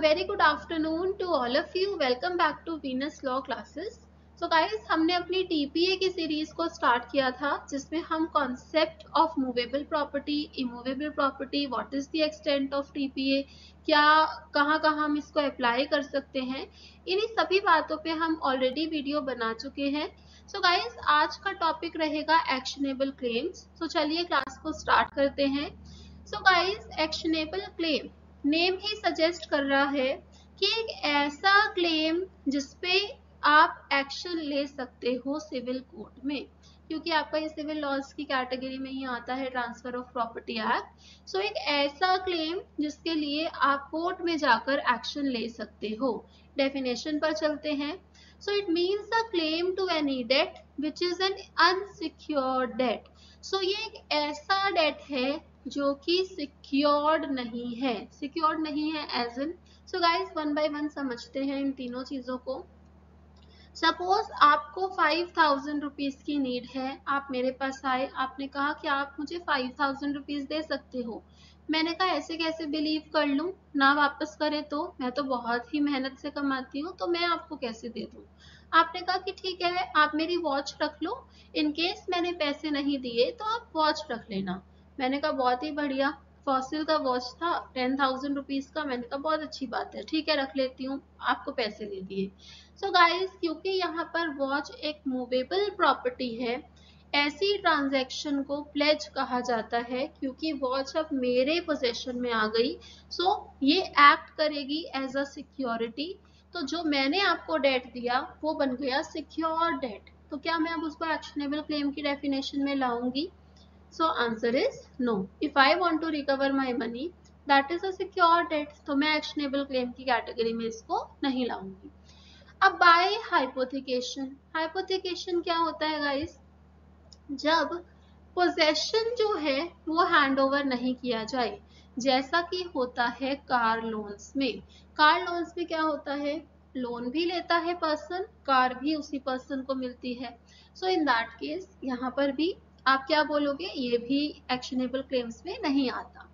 very good afternoon to all of you. Welcome back to Venus Law Classes. So guys, हमने अपनी TPA की series को start किया था जिसमें हम concept of movable property, immovable property, what is the extent of TPA, क्या कहाँ हम इसको अप्लाई कर सकते हैं, इन्हीं सभी बातों पे हम ऑलरेडी वीडियो बना चुके हैं. सो गाइज, आज का टॉपिक रहेगा एक्शनेबल क्लेम्स. सो चलिए क्लास को स्टार्ट करते हैं. So guys, actionable claim name ही सजेस्ट कर रहा है कि एक ऐसा क्लेम जिसपे आप एक्शन ले सकते हो सिविल कोर्ट में, क्योंकि आपका ये सिविल लॉज की कैटेगरी में ही आता है, ट्रांसफर ऑफ प्रॉपर्टी एक्ट. सो एक ऐसा क्लेम जिसके लिए आप कोर्ट में जाकर एक्शन ले सकते हो. डेफिनेशन पर चलते हैं. So it means a claim to any debt which is an unsecured debt. So ये एक ऐसा डेट है जो कि सिक्योर्ड नहीं है. सिक्योर्ड नहीं है as in. So guys, one by one समझते हैं इन तीनों चीजों को. सपोज आपको 5000 रुपीज की नीड है. आप मेरे पास आए, आपने कहा कि आप मुझे 5000 रुपीज दे सकते हो. मैंने कहा ऐसे कैसे बिलीव कर लूं, ना वापस करे तो, मैं तो बहुत ही मेहनत से कमाती हूँ, तो मैं आपको कैसे दे दूं. आपने कहा कि ठीक है, आप मेरी वॉच रख लो, इन केस मैंने पैसे नहीं दिए तो आप वॉच रख लेना. मैंने कहा बहुत ही बढ़िया, फॉसिल का वॉच था 10,000 रुपीज का. मैंने कहा बहुत अच्छी बात है, ठीक है रख लेती हूँ, आपको पैसे दे दिए. सो गाइस, क्योंकि यहाँ पर वॉच एक मूवेबल प्रॉपर्टी है, ऐसी ट्रांजैक्शन को प्लेज कहा जाता है, क्योंकि वॉच अब मेरे पोजेशन में आ गई. सो ये एक्ट करेगी एज अ सिक्योरिटी. तो जो मैंने आपको डेट दिया वो बन गया सिक्योर डेट. तो क्या मैं अब उसको एक्शनेबल क्लेम की डेफिनेशन में लाऊंगी? So answer is no. If I want to recover my money, that is a secure debt. तो मैं actionable claim की कैटेगरी में इसको नहीं लाऊंगी. अब by hypothecation. Hypothecation क्या होता है guys? जब possession जो है वो हैंड ओवर नहीं किया जाए, जैसा कि होता है कार लोन्स में. कार लोन्स में क्या होता है, लोन भी लेता है पर्सन, कार भी उसी पर्सन को मिलती है. सो इन दैट केस यहाँ पर भी आप क्या बोलोगे, ये भी एक्शनेबल क्लेम्स में नहीं आता.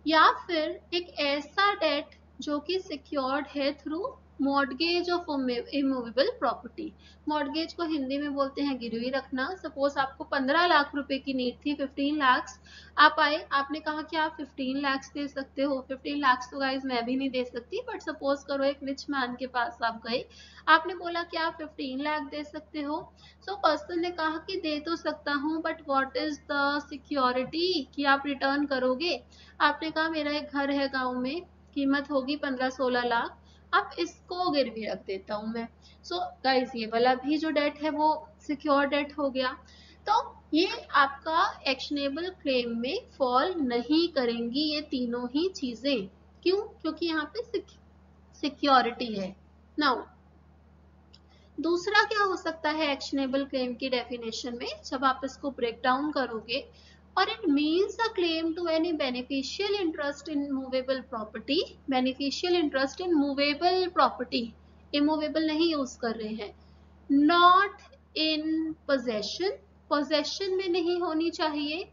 या फिर एक ऐसा डेट जो कि सिक्योर्ड है through mortgage of immovable property. Mortgage को हिंदी में बोलते हैं गिरवी रखना. सपोज आपको 15 लाख रुपए की नीड थी, 15 लाख. आप आए, आपने कहा कि आप 15 लाख दे सकते हो. 15 लाख तो गाइज मैं भी नहीं दे सकती, बट सपोज करो एक रिच मैन के पास आप गए, आपने बोला कि आप 15 लाख दे सकते हो. सो पर्सन ने कहा कि दे तो सकता हूँ, but what is the security कि आप रिटर्न करोगे. आपने कहा मेरा एक घर है गांव में, कीमत होगी 15-16 लाख, अब इसको गिरवी रख देता हूं मैं. सो गाइस, ये वाला भी जो डेट है वो सिक्योर डेट हो गया. तो ये आपका एक्शनेबल क्लेम में फॉल नहीं करेंगी ये तीनों ही चीजें. क्यों? क्योंकि यहाँ पे सिक्योरिटी है. नाउ दूसरा क्या हो सकता है एक्शनेबल क्लेम की डेफिनेशन में, जब आप इसको ब्रेक डाउन करोगे, और it means a claim to any beneficial interest in movable property. Beneficial interest in movable property, immovable नहीं यूज कर रहे हैं. नॉट इन पोजेशन, पोजेशन में नहीं होनी चाहिए.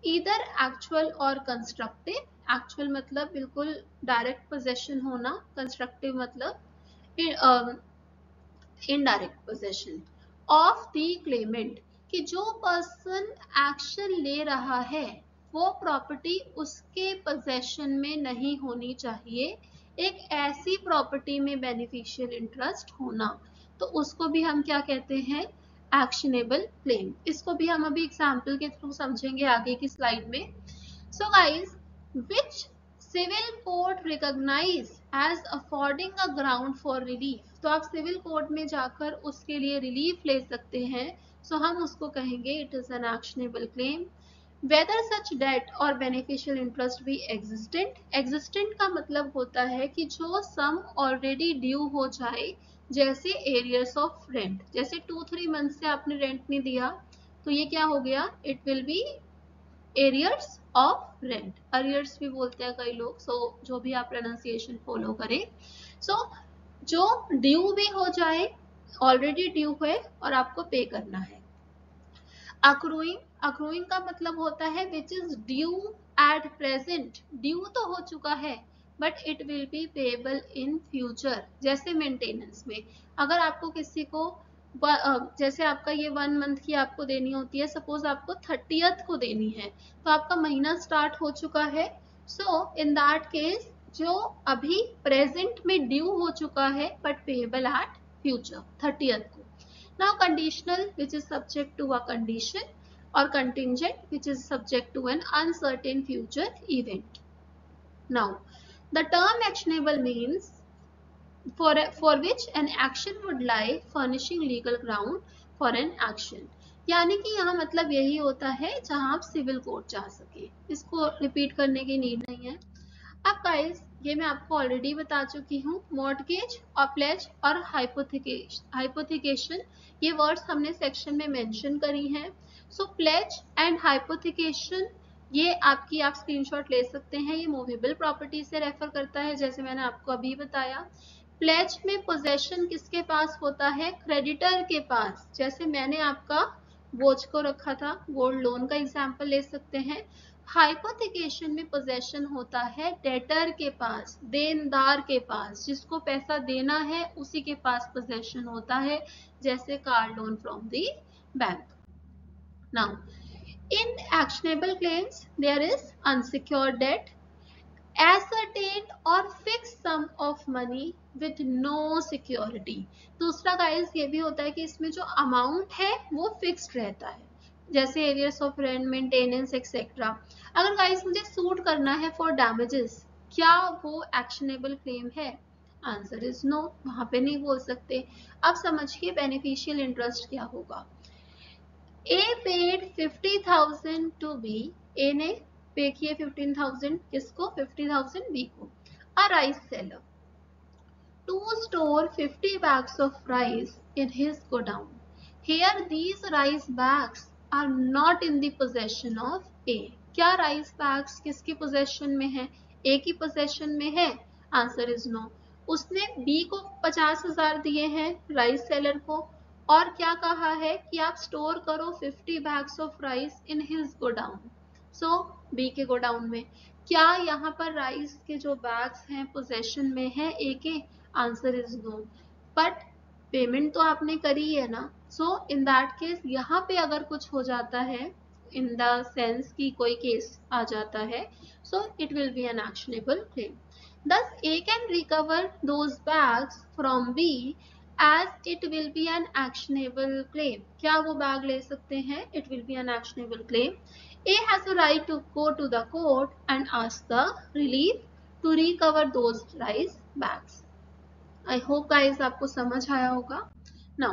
ईदर एक्चुअल और कंस्ट्रक्टिव. एक्चुअल मतलब बिल्कुल डायरेक्ट पोजेशन होना, कंस्ट्रक्टिव मतलब indirect possession of the Clement, कि जो पर्सन एक्शन ले रहा है वो प्रॉपर्टी उसके पोजेशन में नहीं होनी चाहिए. एक ऐसी प्रॉपर्टी में बेनिफिशियल इंटरेस्ट होना, तो उसको भी हम क्या कहते हैं, एक्शनेबल क्लेम. इसको भी हम अभी एग्जांपल के थ्रू समझेंगे आगे की स्लाइड में. So guys, which civil court recognise as affording a ground for relief. तो आप सिविल कोर्ट में जाकर उसके लिए रिलीफ ले सकते हैं. सो हम उसको कहेंगे it is an actionable claim. Whether such debt और बेनिफिशियल इंटरेस्ट भी एग्जिस्टेंट. एग्जिस्टेंट का मतलब होता है कि जो सम ऑलरेडी ड्यू हो जाए, जैसे एरियर्स ऑफ रेंट. जैसे 2-3 मंथ से आपने रेंट नहीं दिया, तो ये क्या हो गया, it will B arrears of rent. Arrears भी बोलते हैं कई लोग. सो जो भी आप प्रोनाउंसिएशन फॉलो करें. सो जो ड्यू भी हो जाए, ऑलरेडी ड्यू है और आपको पे करना है. अक्रूइंग, अक्रूइंग का मतलब होता है which is due at present. Due तो हो चुका है but it will B payable in future. जैसे मेंटेनेंस में अगर आपको किसी को जैसे आपका ये 1 मंथ की आपको देनी होती है, सपोज आपको 30th को देनी है, तो आपका महीना स्टार्ट हो चुका है। सो इन दैट केस जो अभी प्रेजेंट में ड्यू हो चुका है but payable eight future 30th को। Now conditional which is subject to a condition, or contingent which is subject to an uncertain future event. Now, the term actionable means for which an action would lie furnishing legal ground for an action. यानी कि यहाँ मतलब यही होता है जहाँ आप civil court जा सके, इसको रिपीट करने की नीड नहीं है। अब गाइस ये मैं आपको ऑलरेडी बता चुकी हूँ, मॉर्टगेज और प्लेज और हाइपोथिकेशन ये वर्ड्स हमने सेक्शन में मेंशन करी हैं। सो प्लेज एंड हाइपोथिकेशन ये आपकी आप स्क्रीनशॉट ले सकते हैं, ये मूवेबल प्रॉपर्टी से रेफर करता है जैसे मैंने आपको अभी बताया। प्लेज में पोजेशन किसके पास होता है? क्रेडिटर के पास। जैसे मैंने आपका बोझ को रखा था, गोल्ड लोन का एग्जाम्पल ले सकते हैं। हाइपोथिकेशन में पोजेशन होता है डेटर के पास, देनदार के पास, जिसको पैसा देना है उसी के पास पोजेशन होता है, जैसे car loan from the bank. Now in actionable claims there is unsecured debt, ascertained और fixed sum of money with no security। दूसरा गाइस ये भी होता है कि इसमें जो अमाउंट है वो फिक्स्ड रहता है, जैसे arrears of rent, maintenance etcetera. अगर गाइस मुझे सूट करना है फॉर डैमेजेस, क्या वो एक्शनेबल क्लेम है? आंसर इज नो, वहां पे नहीं बोल सकते। अब समझिए बेनिफिशियल इंटरेस्ट क्या होगा। A paid 50,000 to B, A ने पे किए 15,000 किसको? 50,000 बी को। A rice seller to store 50 bags of rice in his godown. Here these rice bags are not in the possession of A. क्या rice bags किसकी possession में है? A की possession में है? Answer is no. उसने B को 50,000 दिए हैं राइस सेलर को, और क्या कहा है कि आप स्टोर करो 50 bags of rice in his godown. So B के गोडाउन में। क्या यहाँ पर राइस के जो बैग्स हैं पोजेशन में है ए के? Answer is no. But payment तो आपने करी है ना, सो इन दैट केस यहाँ पे अगर कुछ हो जाता है, इन द सेंस की कोई केस आ जाता है, so it will be an actionable claim. Thus A can recover those bags from B as it will be an actionable claim. क्या वो बैग ले सकते हैं? It will be an actionable claim. A has a right to go to the court and ask the relief to recover those rice bags. I hope guys आपको समझ आया होगा। Now,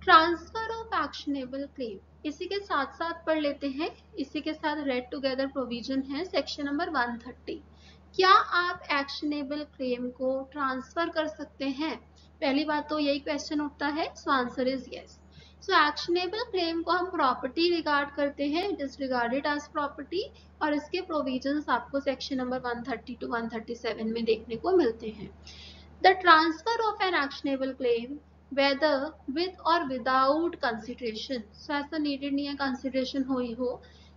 transfer of actionable claim, इसी के साथ साथ पढ़ लेते हैं, इसी के साथ रेड टुगेदर प्रोविजन है सेक्शन नंबर 130। क्या आप एक्शनेबल क्लेम को ट्रांसफर कर सकते हैं? पहली बात तो यही क्वेश्चन उठता है, so answer is yes. So actionable claim को हम प्रॉपर्टी रिगार्ड करते हैं, it is regarded as property, और इसके प्रोविजंस आपको सेक्शन नंबर 130 टू 137 में देखने को मिलते हैं। The transfer of an actionable claim whether with or without consideration, so ऐसा needed नहीं है consideration हो ही हो,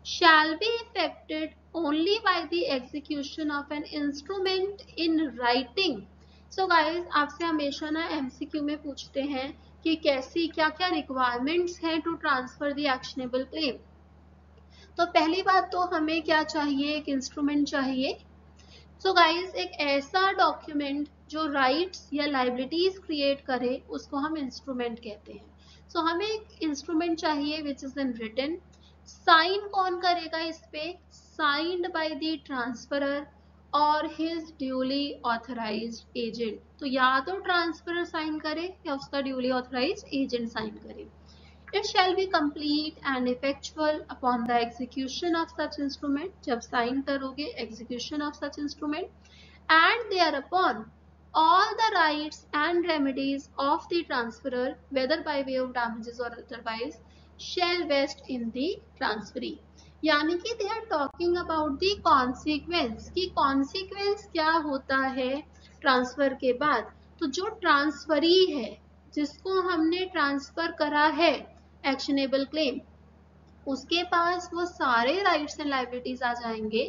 shall be effected only by the execution of an instrument in writing. So guys आपसे हमेशा ना MCQ में पूछते हैं कि कैसी क्या क्या requirements हैं to transfer the actionable claim। तो पहली बात तो हमें क्या चाहिए? एक इंस्ट्रूमेंट चाहिए। सो गाइज एक ऐसा डॉक्यूमेंट जो राइट्स या लाइबिलिटीज क्रिएट करे उसको हम इंस्ट्रूमेंट कहते हैं। सो हमें एक इंस्ट्रूमेंट चाहिए which is in written. Sign कौन करेगा इस पे? साइंड बाय द ट्रांसफरर और हिज ड्यूली ऑथराइज्ड एजेंट। तो या तो ट्रांसफरर साइन करे या उसका ड्यूली ऑथराइज्ड एजेंट साइन करे। It shall be complete and effectual upon the execution of such instrument, जब साइन करोगे execution of such instrument, and thereupon all the rights and remedies of the transferor, whether by way of damages or otherwise, shall vest in the transferee. यानी कि they are talking about the consequence, कि consequence क्या होता है transfer के बाद। तो जो ट्रांसफरी है जिसको हमने ट्रांसफर करा है एक्शनेबल क्लेम, उसके पास वो सारे राइट्स एंड लाइबिलिटीज आ जाएंगे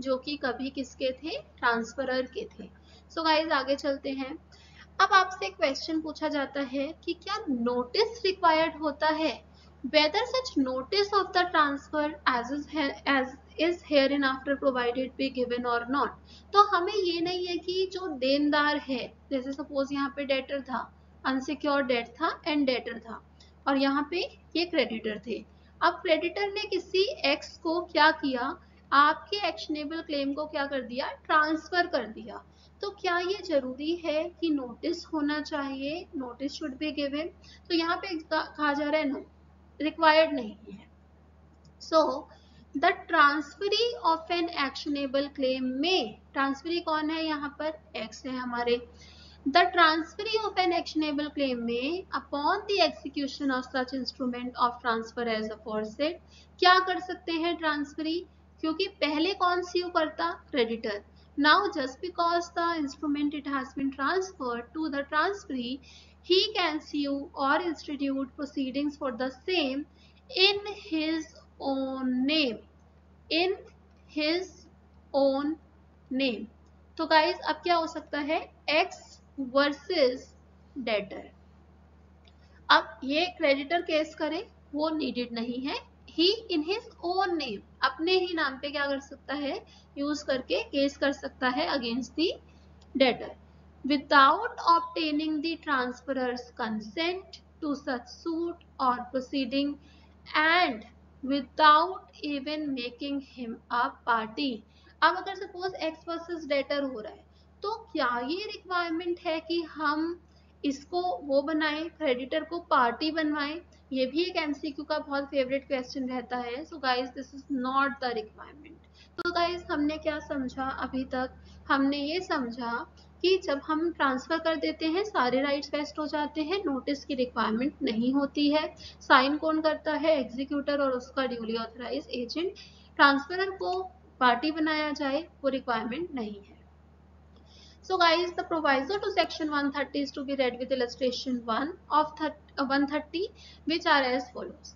जो कि कभी किसके थे, ट्रांसफरर के थे। सो गाइज आगे चलते हैं। अब आपसे क्वेश्चन पूछा जाता है कि क्या नोटिस रिक्वायर्ड होता है, whether such notice of the transfer as is hereinafter provided be given or not। तो हमें ये नहीं है कि जो देनदार है, जैसे सपोज यहाँ पे डेटर था, अनसिक्योर्ड डेट था एंड डेटर था, और यहाँ पे ये क्रेडिटर थे। अब क्रेडिटर ने किसी एक्स को क्या किया, आपके एक्शनेबल क्लेम को क्या कर दिया, ट्रांसफर कर दिया। तो क्या ये जरूरी है कि नोटिस होना चाहिए, नोटिस शुड बी गिवन? तो यहाँ पे कहा जा रहा है नो, रिक्वायर्ड नहीं है। So the transferee of an actionable claim में, ट्रांसफरी कौन है यहाँ पर, एक्स है हमारे। The transferee of an actionable claim में upon the execution of such instrument of transfer as aforesaid, क्या कर सकते हैं ट्रांसफरी, क्योंकि पहले कौन सी करता, creditor. Now just because the instrument it has been transferred to the transferee, he can sue or institute proceedings for the same in his own name, in his own name। तो guys अब क्या हो सकता है, x versus debtor. अब ये creditor case करे वो नीडेड नहीं है, ही इन हिज ओन नेम, अपने ही नाम पे क्या कर सकता है, यूज करके केस कर सकता है against the debtor, without obtaining the transferor's consent to such suit और proceeding and without even making him a party. अब अगर सपोज एक्स वर्सेस डेटर हो रहा है, तो क्या ये रिक्वायरमेंट है कि हम इसको वो बनाएं, क्रेडिटर को पार्टी बनवाएं? ये भी एक एमसीक्यू का बहुत फेवरेट क्वेश्चन रहता है। So guys this is not the requirement. तो गाइस हमने क्या समझा अभी तक, हमने ये समझा कि जब हम ट्रांसफर कर देते हैं सारे राइट्स वेस्ट हो जाते हैं, नोटिस की रिक्वायरमेंट नहीं होती है। साइन कौन करता है, एग्जीक्यूटर और उसका ड्यूली ऑथराइज एजेंट। ट्रांसफरर को पार्टी बनाया जाए वो रिक्वायरमेंट नहीं है। So guys, the proviso to section 130 is to be read with illustration 1 of 130, which are as follows.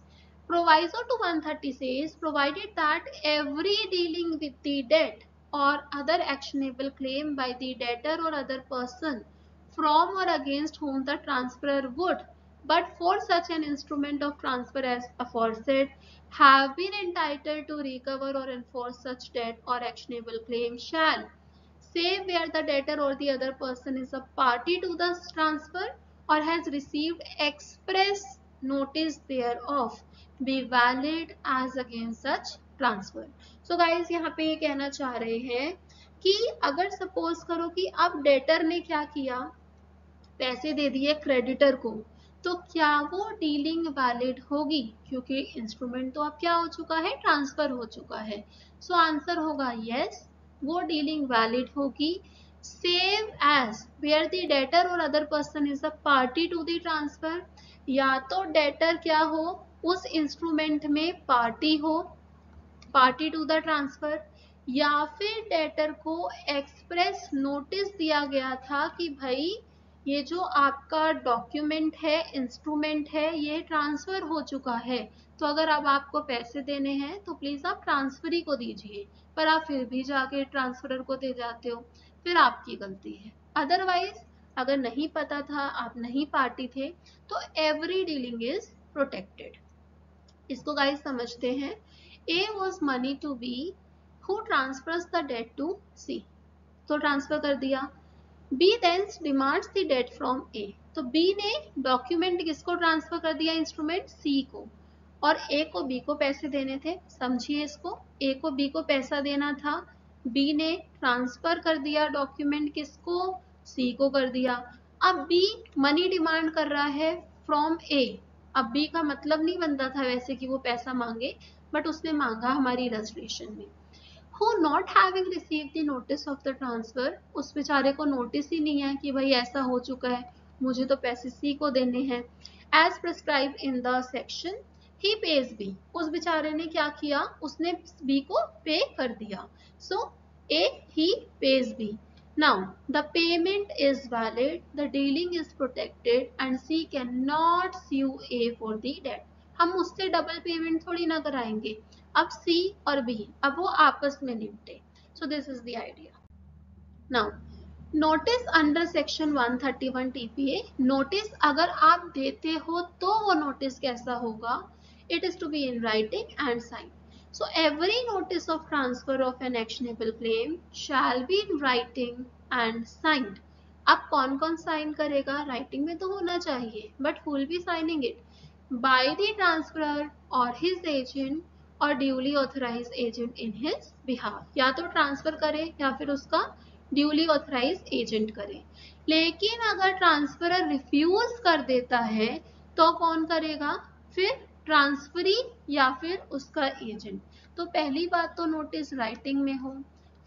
Proviso to 130 says, provided that every dealing with the debt or other actionable claim by the debtor or other person from or against whom the transferor would, but for such an instrument of transfer as aforesaid, have been entitled to recover or enforce such debt or actionable claim shall, save where the debtor or the other person is a party to the transfer or has received express notice thereof, be valid as against such transfer। So guys यहाँ पे ये कहना चाह रहे हैं कि अगर suppose करो कि अब डेटर ने क्या किया, पैसे दे दिए क्रेडिटर को, तो क्या वो डीलिंग वैलिड होगी, क्योंकि इंस्ट्रूमेंट तो अब क्या हो चुका है, ट्रांसफर हो चुका है। सो आंसर होगा यस, वो डीलिंग वैलिड होगी, save as where the debtor और other person is a party to the transfer, या तो डेटर क्या हो, उस इंस्ट्रूमेंट में पार्टी हो, पार्टी टू द ट्रांसफर, या फिर डेटर को एक्सप्रेस नोटिस दिया गया था कि भाई ये जो आपका डॉक्यूमेंट है, इंस्ट्रूमेंट है, ये ट्रांसफर हो चुका है, तो अगर अब आपको पैसे देने हैं तो प्लीज आप ट्रांसफरी को दीजिए, पर आप फिर भी जाके ट्रांसफरर को दे जाते हो, फिर आपकी गलती है। अदरवाइज अगर नहीं पता था, आप नहीं पार्टी थे, तो एवरी डीलिंग इज प्रोटेक्टेड। इसको गाइस समझते हैं। A was money to B who transfers the debt to C, तो ट्रांसफर कर दिया। B then demands the debt from A, तो B ने डॉक्यूमेंट किसको ट्रांसफर कर दिया, इंस्ट्रूमेंट C को, और A को B को पैसे देने थे। समझिए इसको, A को B को पैसा देना था, B ने ट्रांसफर कर दिया डॉक्यूमेंट किसको, C को कर दिया। अब B मनी डिमांड कर रहा है फ्रॉम A। अब B का मतलब नहीं बनता था वैसे कि वो पैसा मांगे, बट उसने मांगा हमारी रजिस्ट्रेशन में। Who not having received the notice of the transfer, उस बेचारे को नोटिस ही नहीं है कि भाई ऐसा हो चुका है, मुझे तो पैसे C को देने हैं। As prescribed in the section, he pays B, उस बेचारे ने क्या किया, उसने B को पे कर दिया। So A he pays B. Now the payment is valid, the dealing is protected and C cannot sue A for the debt। हम उससे डबल पेमेंट थोड़ी ना कराएंगे। अब C और B अब वो आपस में निपटे, So this is the idea. Now notice under section 131 TPA, notice अगर आप देते हो तो वो नोटिस कैसा होगा? It is to be in writing and sign. So every notice of transfer of an actionable claim shall be in writing and signed. अब कौन कौन साइन करेगा? राइटिंग में तो होना चाहिए, but who will be signing it? By the transferor or his agent or duly authorized agent in his behalf. या तो ट्रांसफर करे या फिर उसका ड्यूली ऑथराइज एजेंट करे. लेकिन अगर ट्रांसफरर रिफ्यूज कर देता है तो कौन करेगा? फिर ट्रांसफरी या फिर उसका एजेंट. तो पहली बात तो नोटिस राइटिंग में हो,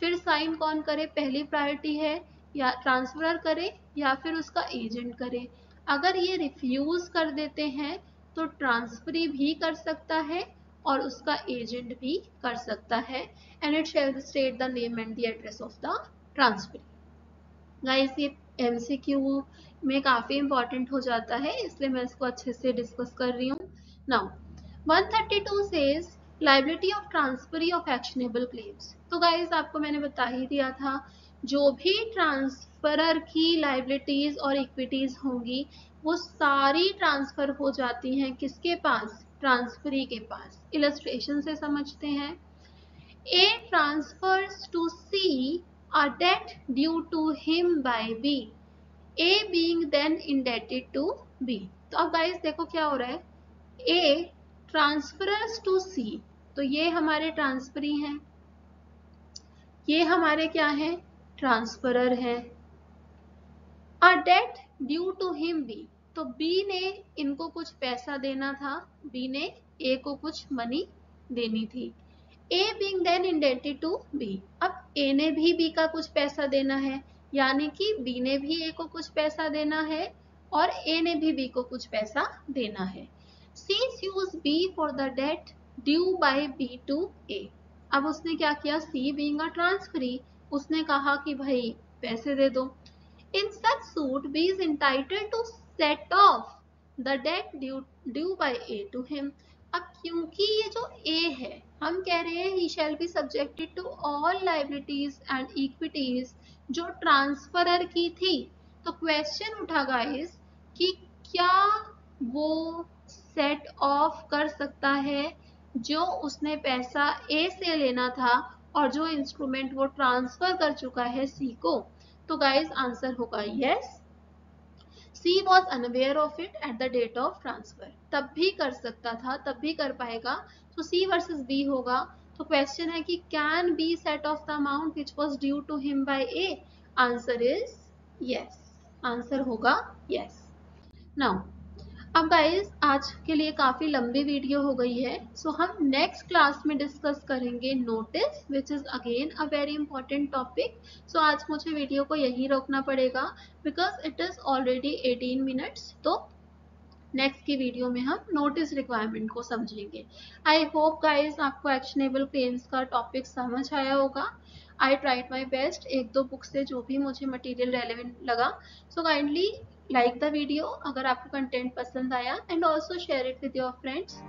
फिर साइन कौन करे? पहली प्रायोरिटी है या ट्रांसफरर करे या फिर उसका एजेंट करे. अगर ये रिफ्यूज कर देते हैं तो ट्रांसफरी भी कर सकता है और उसका एजेंट भी कर सकता है. And it shall state the name and the address of the transfer. Guys ये MCQ में काफी इंपॉर्टेंट हो जाता है, इसलिए मैं इसको अच्छे से डिस्कस कर रही हूँ. Now 132 says liability of transferee of actionable claims. तो गाइस आपको मैंने बता ही दिया था, जो भी ट्रांसफरर की लायबिलिटीज और इक्विटीज होंगी वो सारी ट्रांसफर हो जाती हैं किसके पास? ट्रांसफरी के पास. इलस्ट्रेशन से समझते हैं. A transfers to C a debt due to him by B, A being then indebted to B. तो अब गाइस देखो क्या हो रहा है. A transfers to C, तो ये हमारे ट्रांसफरी हैं, ये हमारे क्या हैं? ट्रांसफरर हैं. A debt due to him B, तो B ने इनको कुछ पैसा देना था, B ने A को कुछ मनी देनी थी. A being then indebted to B, अब A ने भी B का कुछ पैसा देना है, यानी कि B ने भी A को कुछ पैसा देना है और A ने भी B को कुछ पैसा देना है. C sues B for the debt due by B to A. अब उसने क्या किया? C being a transferee, उसने कहा कि भाई पैसे दे दो. In such suit B is entitled to set off the debt due by A to him. अब क्योंकि ये जो A है, हम कह रहे हैं he shall be subjected to all liabilities and equities जो ट्रांसफरर की थी, तो क्वेश्चन उठा गाइस कि क्या वो सेट ऑफ कर सकता है जो उसने पैसा A से लेना था और जो इंस्ट्रूमेंट वो ट्रांसफर कर चुका है C को? तो गाइस आंसर होगा yes. C was unaware of it at the date of transfer. तब भी कर सकता था, तब भी कर पाएगा. तो C versus B होगा. तो क्वेश्चन है कि can B set off the amount which was due to him by A? Answer is yes. Answer होगा yes. Now अब गाइस आज के लिए काफी लंबी वीडियो हो गई है, सो हम नेक्स्ट क्लास में डिस्कस करेंगे notice, which is again a very important topic. So आज मुझे वीडियो को यहीं रोकना पड़ेगा because it is already 18 minutes. तो नेक्स्ट की वीडियो में हम नोटिस रिक्वायरमेंट को समझेंगे. आई होप गाइस आपको एक्शनेबल क्लेम्स का टॉपिक समझ आया होगा. आई ट्राइड माई बेस्ट, एक दो बुक से जो भी मुझे मटेरियल रेलेवेंट लगा. So kindly like the video अगर आपको कंटेंट पसंद आया, and also share it with your friends.